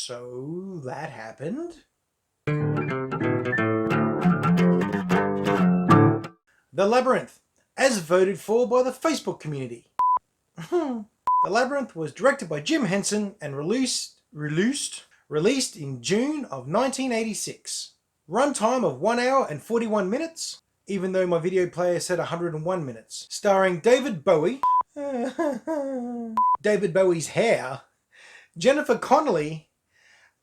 So that happened. The Labyrinth, as voted for by the Facebook community. The Labyrinth was directed by Jim Henson and released in June of 1986. Runtime of 1 hour and 41 minutes, even though my video player said 101 minutes. Starring David Bowie, David Bowie's hair, Jennifer Connelly,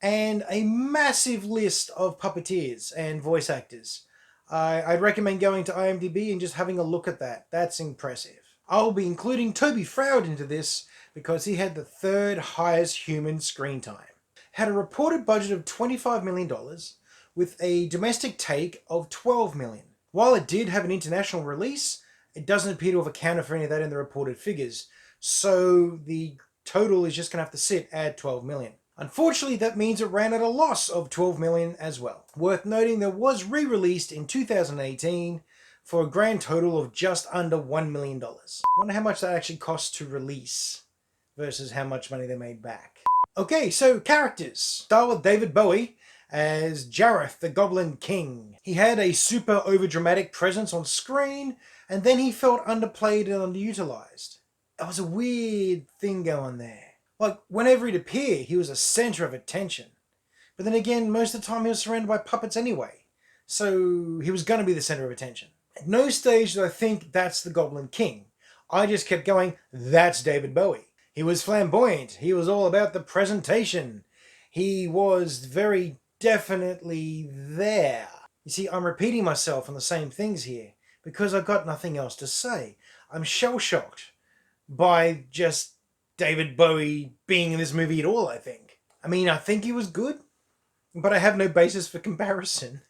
and a massive list of puppeteers and voice actors. I'd recommend going to IMDb and just having a look at that. That's impressive. I'll be including Toby Froud into this because he had the third highest human screen time. Had a reported budget of $25 million with a domestic take of $12 million. While it did have an international release, it doesn't appear to have accounted for any of that in the reported figures. So the total is just going to have to sit at $12 million. Unfortunately, that means it ran at a loss of $12 million as well. Worth noting, there was re-released in 2018 for a grand total of just under $1 million. I wonder how much that actually cost to release versus how much money they made back. Okay, so characters. Start with David Bowie as Jareth, the Goblin King. He had a super overdramatic presence on screen, and then he felt underplayed and underutilized. It was a weird thing going there. Like, whenever he'd appear, he was a center of attention. But then again, most of the time he was surrounded by puppets anyway. So he was going to be the center of attention. At no stage did I think that's the Goblin King. I just kept going, that's David Bowie. He was flamboyant. He was all about the presentation. He was very definitely there. You see, I'm repeating myself on the same things here because I've got nothing else to say. I'm shell-shocked by just David Bowie being in this movie at all, I think. I mean, I think he was good, but I have no basis for comparison.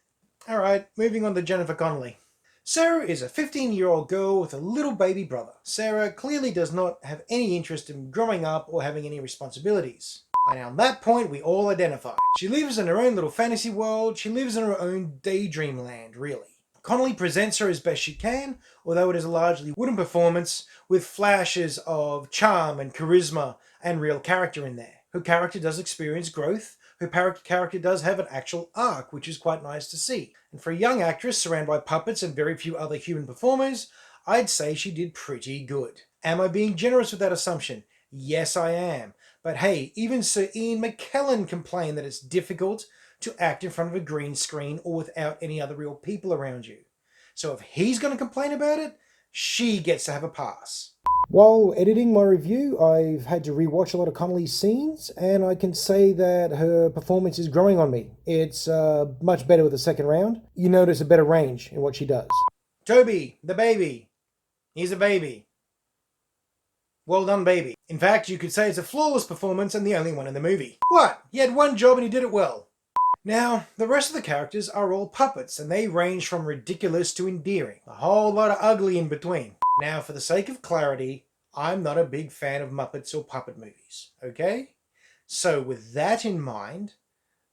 Alright, moving on to Jennifer Connelly. Sarah is a 15-year-old girl with a little baby brother. Sarah clearly does not have any interest in growing up or having any responsibilities. And on that point, we all identify. She lives in her own little fantasy world. She lives in her own daydream land, really. Connelly presents her as best she can, although it is a largely wooden performance with flashes of charm and charisma and real character in there. Her character does experience growth. Her character does have an actual arc, which is quite nice to see. And for a young actress surrounded by puppets and very few other human performers, I'd say she did pretty good. Am I being generous with that assumption? Yes, I am. But hey, even Sir Ian McKellen complained that it's difficult to act in front of a green screen or without any other real people around you. So if he's going to complain about it, she gets to have a pass. While editing my review, I've had to rewatch a lot of Connelly's scenes, and I can say that her performance is growing on me. It's much better with the second round. You notice a better range in what she does. Toby, the baby. He's a baby. Well done, baby. In fact, you could say it's a flawless performance and the only one in the movie. What? He had one job and he did it well. Now, the rest of the characters are all puppets, and they range from ridiculous to endearing. A whole lot of ugly in between. Now, for the sake of clarity, I'm not a big fan of Muppets or puppet movies, okay? So with that in mind,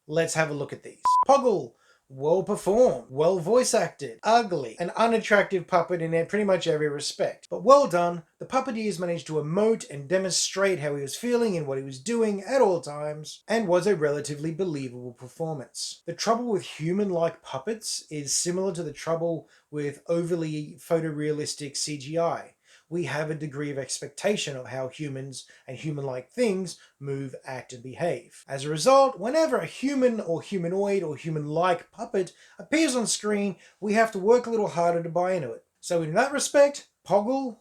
let's have a look at these. Poggle, well performed, well voice acted, ugly, an unattractive puppet in pretty much every respect. But well done, the puppeteers managed to emote and demonstrate how he was feeling and what he was doing at all times, and was a relatively believable performance. The trouble with human-like puppets is similar to the trouble with overly photorealistic CGI. We have a degree of expectation of how humans and human-like things move, act, and behave. As a result, whenever a human or humanoid or human-like puppet appears on screen, we have to work a little harder to buy into it. So in that respect, Hoggle?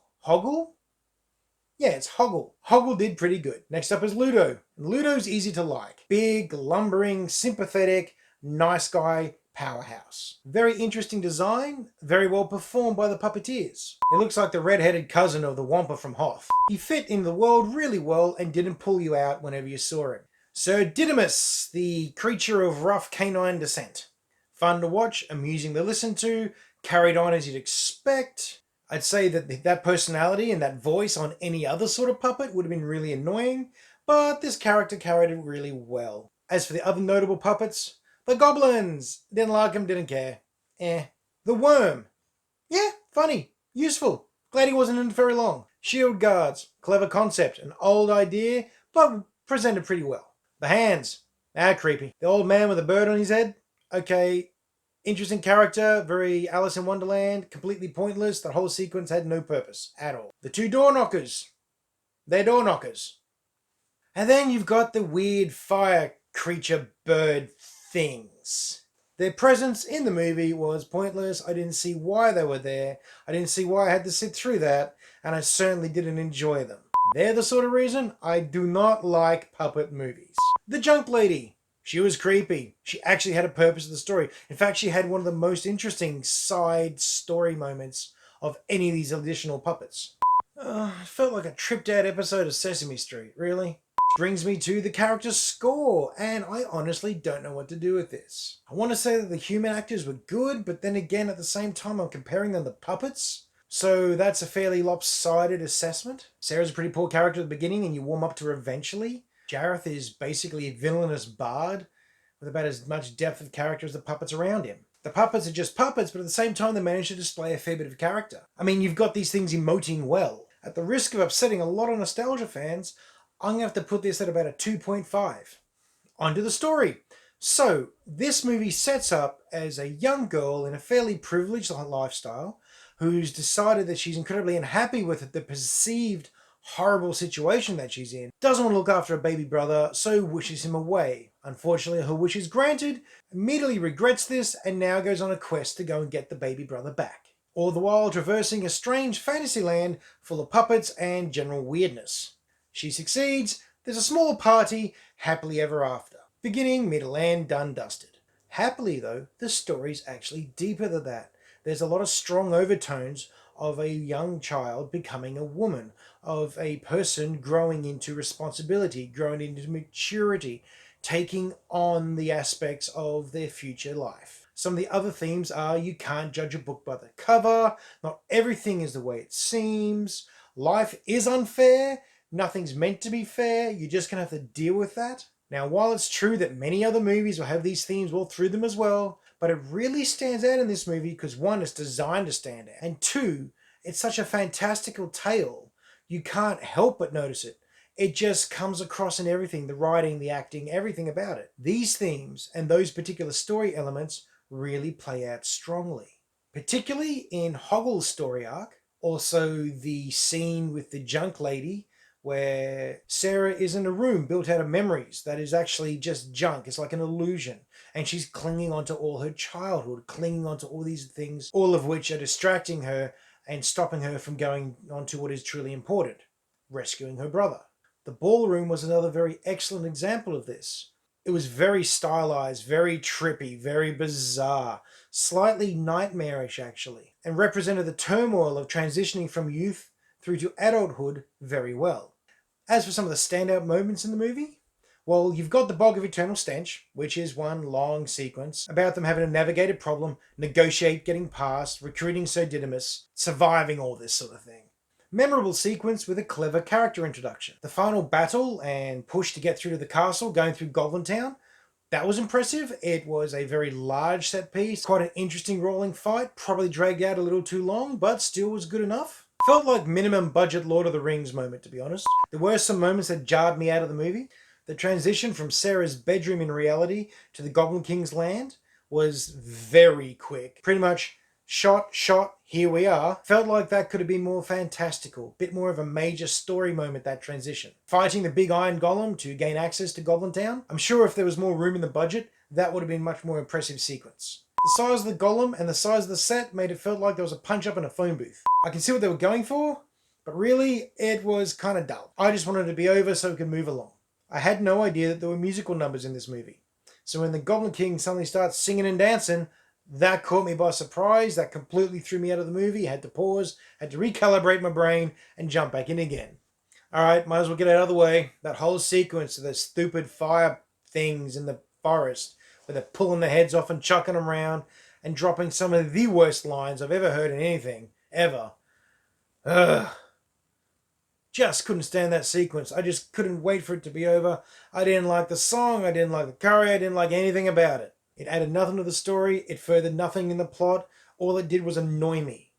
Yeah, it's Hoggle. Hoggle did pretty good. Next up is Ludo. And Ludo's easy to like. Big, lumbering, sympathetic, nice guy, powerhouse. Very interesting design, very well performed by the puppeteers. It looks like the red-headed cousin of the Wampa from Hoth. He fit in the world really well and didn't pull you out whenever you saw him. Sir Didymus, the creature of rough canine descent. Fun to watch, amusing to listen to, carried on as you'd expect. I'd say that that personality and that voice on any other sort of puppet would have been really annoying, but this character carried it really well. As for the other notable puppets, the goblins! Didn't like him, didn't care. The worm. Yeah, funny, useful. Glad he wasn't in it very long. Shield guards. Clever concept, an old idea, but presented pretty well. The hands. Ah, creepy. The old man with a bird on his head? Okay, interesting character, very Alice in Wonderland, completely pointless. The whole sequence had no purpose at all. The two door knockers. They're door knockers. And then you've got the weird fire creature bird things. Their presence in the movie was pointless. I didn't see why they were there. I didn't see why I had to sit through that. And I certainly didn't enjoy them. They're the sort of reason I do not like puppet movies. The Junk Lady. She was creepy. She actually had a purpose of the story. In fact, she had one of the most interesting side story moments of any of these additional puppets. It felt like a tripped out episode of Sesame Street, really. Brings me to the character score, and I honestly don't know what to do with this. I want to say that the human actors were good, but then again at the same time I'm comparing them to puppets. So that's a fairly lopsided assessment. Sarah's a pretty poor character at the beginning and you warm up to her eventually. Jareth is basically a villainous bard with about as much depth of character as the puppets around him. The puppets are just puppets, but at the same time they manage to display a fair bit of character. I mean, you've got these things emoting well. At the risk of upsetting a lot of nostalgia fans, I'm going to have to put this at about a 2.5. On to the story. So, this movie sets up as a young girl in a fairly privileged lifestyle who's decided that she's incredibly unhappy with the perceived horrible situation that she's in, doesn't want to look after her baby brother, so wishes him away. Unfortunately, her wish is granted, immediately regrets this, and now goes on a quest to go and get the baby brother back. All the while traversing a strange fantasy land full of puppets and general weirdness. She succeeds, there's a small party, happily ever after. Beginning, middle, and done dusted. Happily though, the story's actually deeper than that. There's a lot of strong overtones of a young child becoming a woman, of a person growing into responsibility, growing into maturity, taking on the aspects of their future life. Some of the other themes are you can't judge a book by the cover, not everything is the way it seems, life is unfair, nothing's meant to be fair, you're just going to have to deal with that. Now, while it's true that many other movies will have these themes all through them as well, but it really stands out in this movie because one, it's designed to stand out, and two, it's such a fantastical tale, you can't help but notice it. It just comes across in everything, the writing, the acting, everything about it. These themes and those particular story elements really play out strongly. Particularly in Hoggle's story arc, also the scene with the junk lady where Sarah is in a room built out of memories that is actually just junk. It's like an illusion. And she's clinging onto all her childhood, clinging onto all these things, all of which are distracting her and stopping her from going on to what is truly important, rescuing her brother. The ballroom was another very excellent example of this. It was very stylized, very trippy, very bizarre, slightly nightmarish actually, and represented the turmoil of transitioning from youth through to adulthood very well. As for some of the standout moments in the movie, well, you've got the Bog of Eternal Stench, which is one long sequence about them having to navigate a problem, negotiate getting past, recruiting Sir Didymus, surviving all this sort of thing. Memorable sequence with a clever character introduction. The final battle and push to get through to the castle, going through Goblin Town, that was impressive. It was a very large set piece, quite an interesting rolling fight, probably dragged out a little too long, but still was good enough. Felt like minimum budget Lord of the Rings moment, to be honest. There were some moments that jarred me out of the movie. The transition from Sarah's bedroom in reality to the Goblin King's land was very quick. Pretty much shot, here we are. Felt like that could have been more fantastical. Bit more of a major story moment, that transition. Fighting the big iron golem to gain access to Goblin Town. I'm sure if there was more room in the budget, that would have been a much more impressive sequence. The size of the golem and the size of the set made it feel like there was a punch up in a phone booth. I can see what they were going for, but really, it was kind of dull. I just wanted it to be over so we could move along. I had no idea that there were musical numbers in this movie. So when the Goblin King suddenly starts singing and dancing, that caught me by surprise. That completely threw me out of the movie. I had to pause, had to recalibrate my brain, and jump back in again. Alright, might as well get it out of the way. That whole sequence of the stupid fire things in the forest, where they're pulling their heads off and chucking them around, and dropping some of the worst lines I've ever heard in anything, ever. Ugh. Just couldn't stand that sequence. I just couldn't wait for it to be over. I didn't like the song, I didn't like the curry, I didn't like anything about it. It added nothing to the story, it furthered nothing in the plot, all it did was annoy me.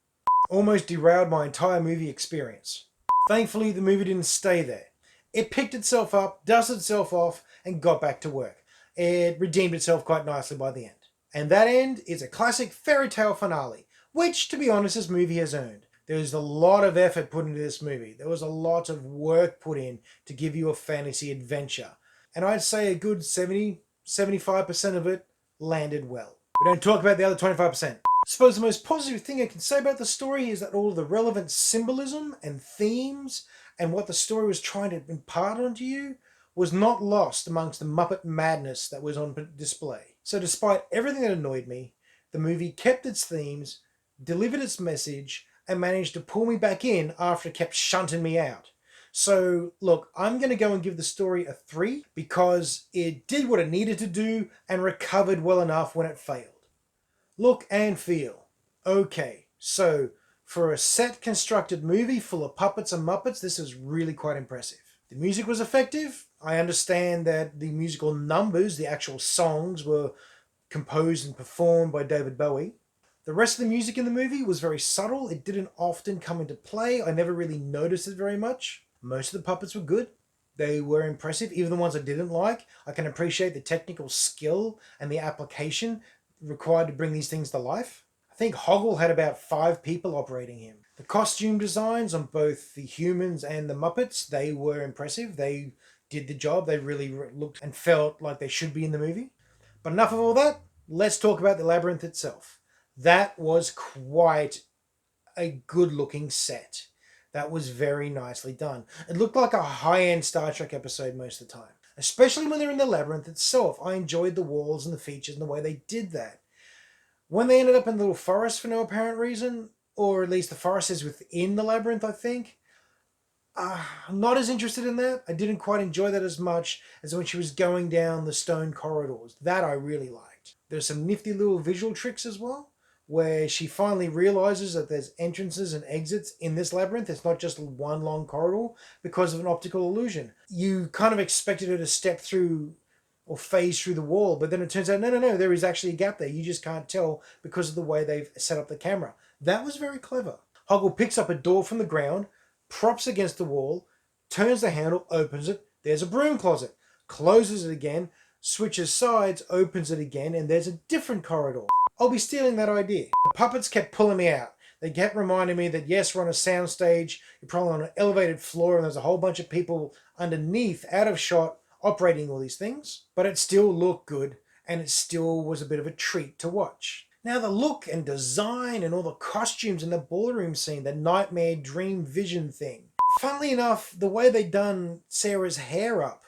Almost derailed my entire movie experience. Thankfully, the movie didn't stay there. It picked itself up, dusted itself off, and got back to work. it redeemed itself quite nicely by the end. And that end is a classic fairy tale finale, which, to be honest, this movie has earned. There's a lot of effort put into this movie. There was a lot of work put in to give you a fantasy adventure. And I'd say a good 75% of it landed well. We don't talk about the other 25%. I suppose the most positive thing I can say about the story is that all of the relevant symbolism and themes and what the story was trying to impart onto you was not lost amongst the Muppet madness that was on display. So despite everything that annoyed me, the movie kept its themes, delivered its message, and managed to pull me back in after it kept shunting me out. So look, I'm going to go and give the story a 3 because it did what it needed to do and recovered well enough when it failed. Look and feel. Okay, so for a set constructed movie full of puppets and Muppets, this is really quite impressive. The music was effective. I understand that the musical numbers, the actual songs, were composed and performed by David Bowie. The rest of the music in the movie was very subtle. It didn't often come into play. I never really noticed it very much. Most of the puppets were good. They were impressive, even the ones I didn't like. I can appreciate the technical skill and the application required to bring these things to life. I think Hoggle had about 5 people operating him. The costume designs on both the humans and the Muppets, they were impressive. They did the job. They really looked and felt like they should be in the movie. But enough of all that. Let's talk about the Labyrinth itself. That was quite a good-looking set. That was very nicely done. It looked like a high-end Star Trek episode most of the time. Especially when they're in the Labyrinth itself. I enjoyed the walls and the features and the way they did that. When they ended up in the little forest for no apparent reason, or at least the forest is within the Labyrinth, I think, I'm not as interested in that. I didn't quite enjoy that as much as when she was going down the stone corridors. That I really liked. There's some nifty little visual tricks as well, where she finally realizes that there's entrances and exits in this labyrinth. It's not just one long corridor because of an optical illusion. You kind of expected her to step through or phase through the wall, but then it turns out, no, there is actually a gap there. You just can't tell because of the way they've set up the camera. That was very clever. Hoggle picks up a door from the ground, props against the wall, turns the handle, opens it. There's a broom closet. Closes it again, switches sides, opens it again, and there's a different corridor. I'll be stealing that idea. The puppets kept pulling me out. They kept reminding me that yes, we're on a soundstage, you're probably on an elevated floor, and there's a whole bunch of people underneath, out of shot, operating all these things. But it still looked good, and it still was a bit of a treat to watch. Now the look and design and all the costumes in the ballroom scene, the nightmare dream vision thing. Funnily enough, the way they done Sarah's hair up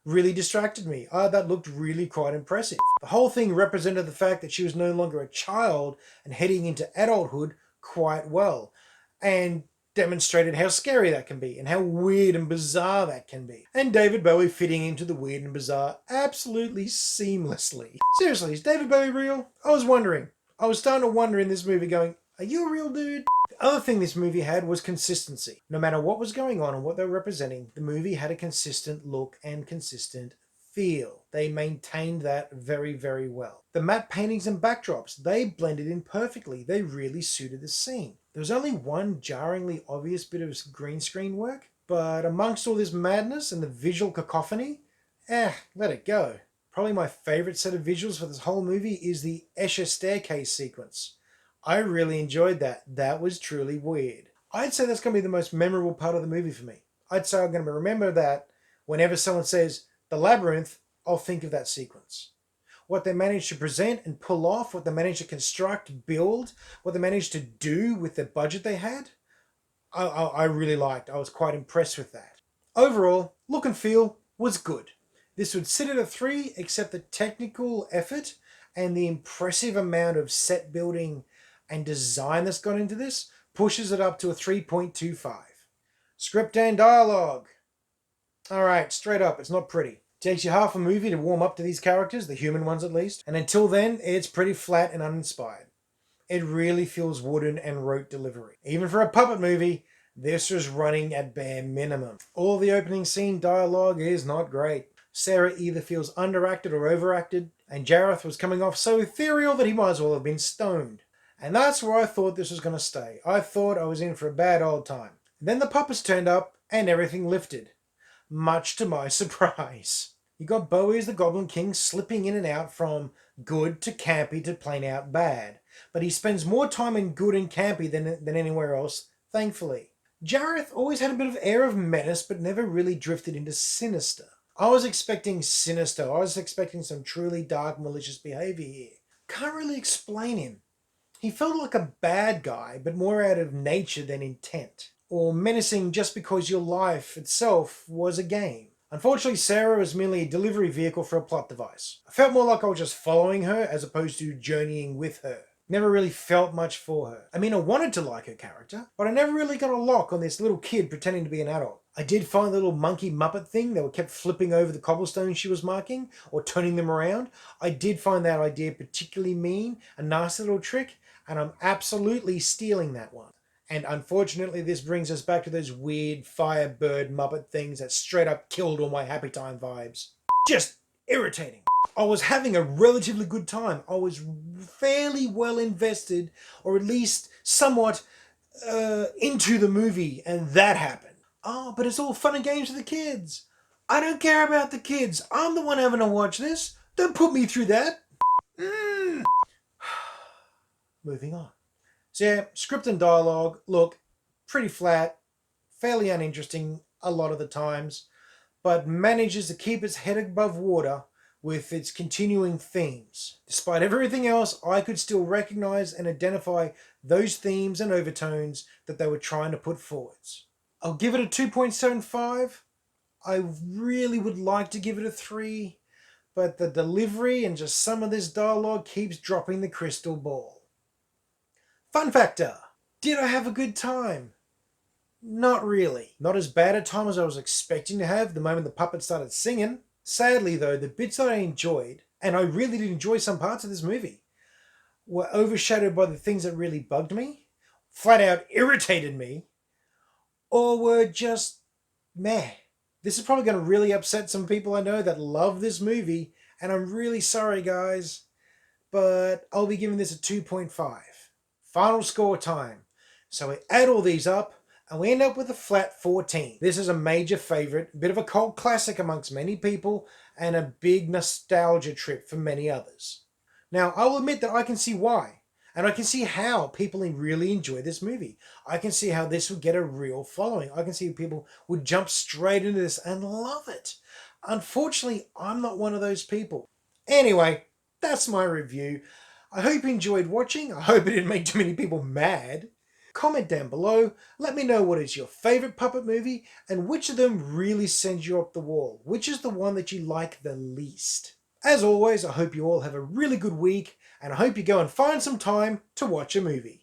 really distracted me. That looked really quite impressive. The whole thing represented the fact that she was no longer a child and heading into adulthood quite well, and demonstrated how scary that can be and how weird and bizarre that can be. And David Bowie fitting into the weird and bizarre absolutely seamlessly. Seriously, is David Bowie real? I was wondering. I was starting to wonder in this movie going, are you a real dude? The other thing this movie had was consistency. No matter what was going on and what they were representing, the movie had a consistent look and consistent feel. They maintained that very, very well. The matte paintings and backdrops, they blended in perfectly. They really suited the scene. There was only one jarringly obvious bit of green screen work, but amongst all this madness and the visual cacophony, let it go. Probably my favorite set of visuals for this whole movie is the Escher staircase sequence. I really enjoyed that. That was truly weird. I'd say that's going to be the most memorable part of the movie for me. I'd say I'm going to remember that whenever someone says the Labyrinth, I'll think of that sequence. What they managed to present and pull off, what they managed to construct, build, what they managed to do with the budget they had, I really liked. I was quite impressed with that. Overall, look and feel was good. This would sit at a 3, except the technical effort and the impressive amount of set building and design that's gone into this pushes it up to a 3.25. Script and dialogue. Alright, straight up, it's not pretty. It takes you half a movie to warm up to these characters, the human ones at least, and until then, it's pretty flat and uninspired. It really feels wooden and rote delivery. Even for a puppet movie, this was running at bare minimum. All the opening scene dialogue is not great. Sarah either feels underacted or overacted, and Jareth was coming off so ethereal that he might as well have been stoned. And that's where I thought this was going to stay. I thought I was in for a bad old time. Then the puppets turned up and everything lifted. Much to my surprise. You got Bowie as the Goblin King slipping in and out from good to campy to plain out bad. But he spends more time in good and campy than anywhere else, thankfully. Jareth always had a bit of air of menace, but never really drifted into sinister. I was expecting sinister. I was expecting some truly dark, malicious behavior here. Can't really explain him. He felt like a bad guy, but more out of nature than intent. Or menacing just because your life itself was a game. Unfortunately, Sarah was merely a delivery vehicle for a plot device. I felt more like I was just following her as opposed to journeying with her. Never really felt much for her. I mean, I wanted to like her character, but I never really got a lock on this little kid pretending to be an adult. I did find the little monkey Muppet thing that kept flipping over the cobblestones she was marking, or turning them around. I did find that idea particularly mean, a nice little trick, and I'm absolutely stealing that one. And unfortunately, this brings us back to those weird Firebird Muppet things that straight up killed all my Happy Time vibes. Just irritating. I was having a relatively good time. I was fairly well invested, or at least somewhat into the movie, and that happened. Oh, but it's all fun and games for the kids. I don't care about the kids. I'm the one having to watch this. Don't put me through that. Moving on. So yeah, script and dialogue look pretty flat, fairly uninteresting a lot of the times, but manages to keep its head above water with its continuing themes. Despite everything else, I could still recognize and identify those themes and overtones that they were trying to put forwards. I'll give it a 2.75. I really would like to give it a 3, but the delivery and just some of this dialogue keeps dropping the crystal ball. Fun factor. Did I have a good time? Not really. Not as bad a time as I was expecting to have the moment the puppet started singing. Sadly though, the bits that I enjoyed, and I really did enjoy some parts of this movie, were overshadowed by the things that really bugged me, flat out irritated me, or were just meh. This is probably going to really upset some people I know that love this movie, and I'm really sorry guys, but I'll be giving this a 2.5. Final score time. So we add all these up and we end up with a flat 14. This is a major favourite, a bit of a cult classic amongst many people and a big nostalgia trip for many others. Now I will admit that I can see why, and I can see how people really enjoy this movie. I can see how this would get a real following. I can see people would jump straight into this and love it. Unfortunately, I'm not one of those people. Anyway, that's my review. I hope you enjoyed watching. I hope it didn't make too many people mad. Comment down below. Let me know what is your favourite puppet movie and which of them really sends you up the wall. Which is the one that you like the least. As always, I hope you all have a really good week and I hope you go and find some time to watch a movie.